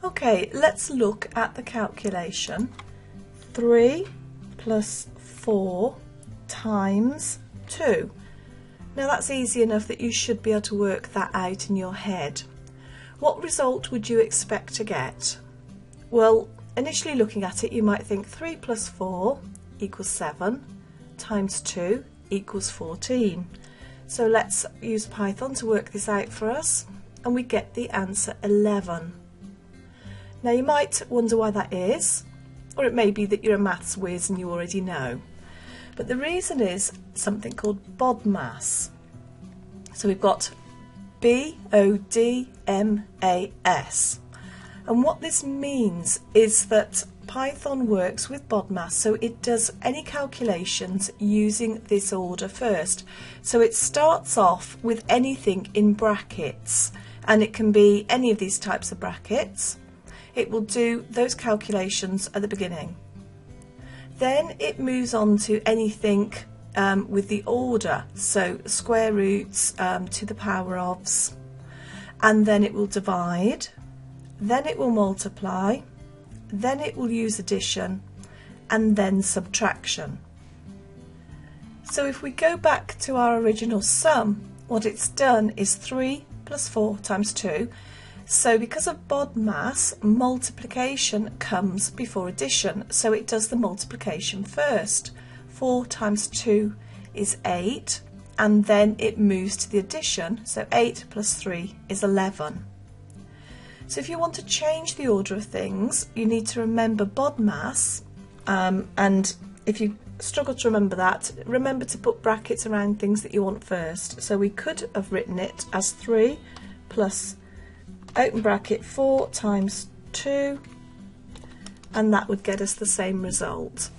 Okay, let's look at the calculation. 3 plus 4 times 2. Now that's easy enough that you should be able to work that out in your head. What result would you expect to get? Well, initially looking at it, you might think 3 plus 4 equals 7 times 2 equals 14. So let's use Python to work this out for us, and we get the answer 11. Now you might wonder why that is, or it may be that you're a maths whiz and you already know. But the reason is something called Bodmas. So we've got B-O-D-M-A-S. And what this means is that Python works with Bodmas, so it does any calculations using this order first. So it starts off with anything in brackets, and it can be any of these types of brackets. It will do those calculations at the beginning. Then it moves on to anything with the order, so square roots to the power ofs, and then it will divide, then it will multiply, then it will use addition, and then subtraction. So if we go back to our original sum, what it's done is 3 plus 4 times 2. So because of Bodmas, multiplication comes before addition, so it does the multiplication first. 4 times 2 is 8, and then it moves to the addition, so 8 plus 3 is 11. So if you want to change the order of things, you need to remember Bodmas, and if you struggle to remember that, remember to put brackets around things that you want first. So we could have written it as 3 plus open bracket 4 times 2, and that would get us the same result.